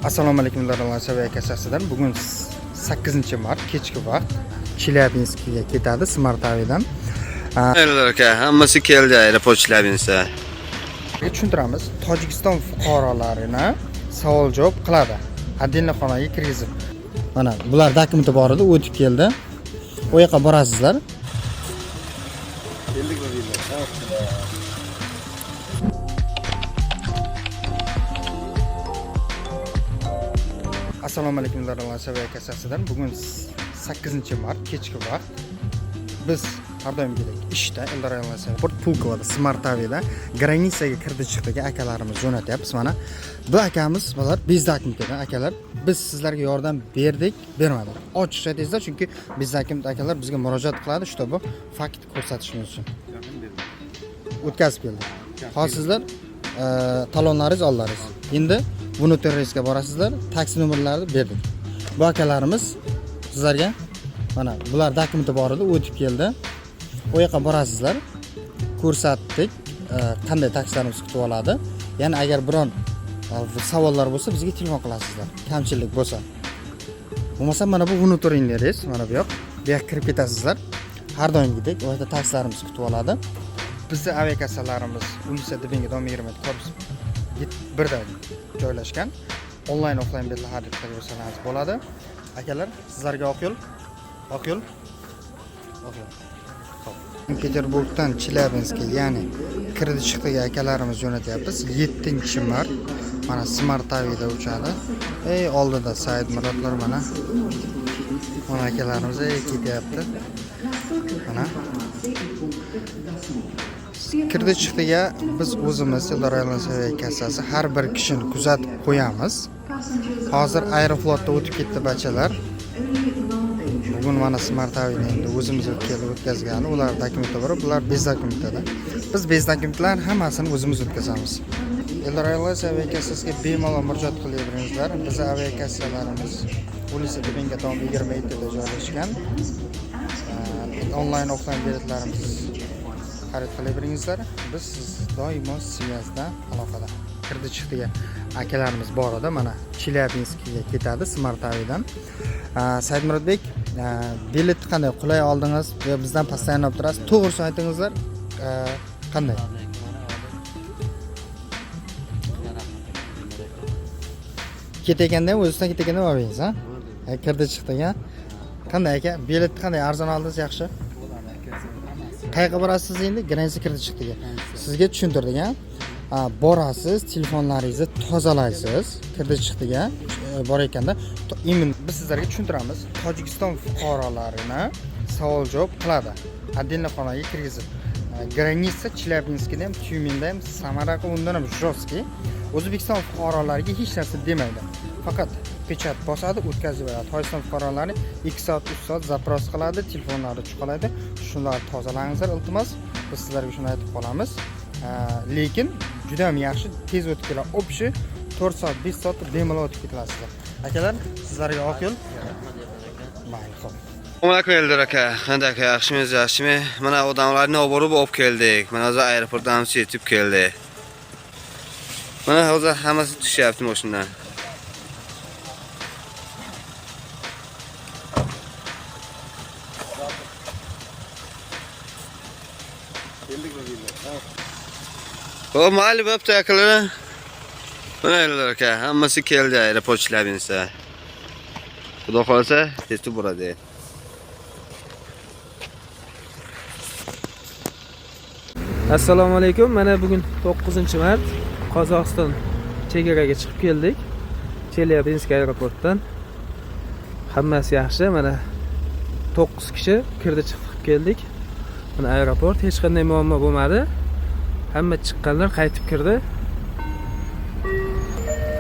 Assalomu alaykum do'stlar, kasasidan. Bugun 8-mart kechki vaqt Chelyabinskga ketadi Smart Aviadan. Hayırlar aka, hammasi keldi aeroport Chelyabinskga. Tushuntiramiz, Tojikiston fuqarolarini savol-javob qiladi. Отдельно xonaga kirgizib. Mana bular dokumenti bor edi, o'tib keldi. O yoqqa borasizlar. Keldik mi Assalomu alaykum do'stlar, kasasidan. Bugun 8-mart kechki vaqt biz har doimgidek ishda Eldor aeroport Pulkovoda Smart Aviada granitsaga kirdi chiqdiga akalarimiz jo'natyapmiz. Mana bu akamiz bular bezdakim-da akalar. Biz sizlarga yordam berdik, bermadik. Ochiqcha aytaysizlar, chunki bezdakim akalar bizga murojaat qiladi, shu bu fakt ko'rsatishimiz uchun. O'tkazib keldik. Hozir sizlar talonlaringiz oldingiz. Endi Vunuter reysga borasizlar, taksi nomerlarini berdik. Bu akalarimiz sizlarga mana bular dokumenti bor edi, o'tib keldi. O yoqqa borasizlar. Ko'rsatdik, qanday taksilarimiz kutib oladi. Ya'ni agar biron savollar bo'lsa, bizga telefon qilasizlar. Kamchilik bo'lsa. Bo'lmasa mana bu Vunuter reys, mana bu yoq. Bu yoqqa kirib ketasizlar. Har doimgidek o yerda taksilarimiz kutib oladi. Bizning aviakassalarimiz Ulisa Dibinga dom 20 korpus 1 da joylashgan. Onlayn offlayn biletlar xarid qilib bersangiz bo'ladi. Akalar, sizlarga oq yo'l. Oq yo'l. Oq yo'l. Peterburgdan Chelyabinskga, ya'ni kirdi chiqdiga akalarimiz jo'natyapmiz. 7-mart mana Smart Aviada uchadi. Oldida Said Murodlar mana. Mana akalarimiz ketyapti. Mana kirdi chiqdiga biz o'zimiz Eldor kassasi har bir kishini kuzatib qo'yamiz. Hozir Aeroflotda o'tib ketdi bachalar. Bugun mana Smart Avia'da endi o'zimiz o'tkazgan. Ular dokumenti bor, bular bez dokumentida. Biz bez dokumentlarni hammasini o'zimiz o'tkazamiz. Eldor kassasiga bemalol murojaat qilaveringizlar. Bizning aviakassalarimiz Ulisa Dibinga dom 27 da joylashgan. Onlayn offlayn biletlarimiz xarid qilaveringizlar. Biz doimo svязda, aloqada. Kirdi chiqdiga akalarimiz bor edi. Mana Chelyabinskga ketadi Smart Aviadan. Said Murodbek, bilet qanday qulay oldingiz va bizdan постоянно olib turasiz? To'g'risini aytingizlar. Qanday? Ketaganda o'zingizdan ketaganda olmaysiz, ha? Kirdi chiqdiga. Qanday aka? Bilet qanday arzon oldingiz, yaxshi? Qayerga borasiz endi? Granitsa kirdi chiqdiga. Sizga tushuntirdik, ha? Borasiz, telefonlaringizni tozalaysiz, kirdi chiqdiga bor ekanda. Biz sizlarga tushuntiramiz. Tojikiston fuqarolarini savol-javob qiladi. Отдельно xonaga kirgizib. Granitsa Chelyabinskda ham, Tyumenda ham, Samarada undan ham jostki. O'zbekiston fuqarolariga hech narsa demaydi. Faqat pechat bosadi, o'tkazib beradi. Tojikiston fuqarolari 2 soat, 3 soat zapros qiladi, telefonlari chiqoladi. Shunlar tozalangizlar, iltimos. Biz sizlarga shuni aytib qolamiz. Lekin juda ham yaxshi, tez o'tib keladi. O'pishi 4 soat, 5 soatda bemalol o'tib ketasizlar. Akalar, sizlarga oq yo'l. Mayli, xo'p. Assalomu alaykum Eldor aka, qanday aka, yaxshimisiz, yaxshimi? Mana odamlarni olib olib keldik. Mana hozir aeroportdan yetib keldi. Mana hozir hammasi tushyapti mashinadan. O mayli bo'pti akalar. Mana Eldor aka, hammasi keldi aeroport Chelyabinskga. Xudo xolasa tezda boradi. Assalomu alaykum. Mana bugun 9-mart Qozog'iston chegaraga chiqib keldik. Chelyabinsk aeroportdan. Hammasi yaxshi. Mana 9 kishi kirdi chiqib keldik. Mana aeroport hech qanday muammo bo'lmadi. Hamma chiqqanlar qaytib kirdi.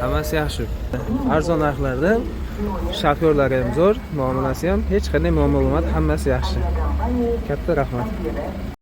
Hammasi yaxshi. Arzon narxlarda, shofyorlar ham zo'r, muomalasi ham hech qanday muammo bo'lmadi. Hammasi yaxshi. Katta rahmat.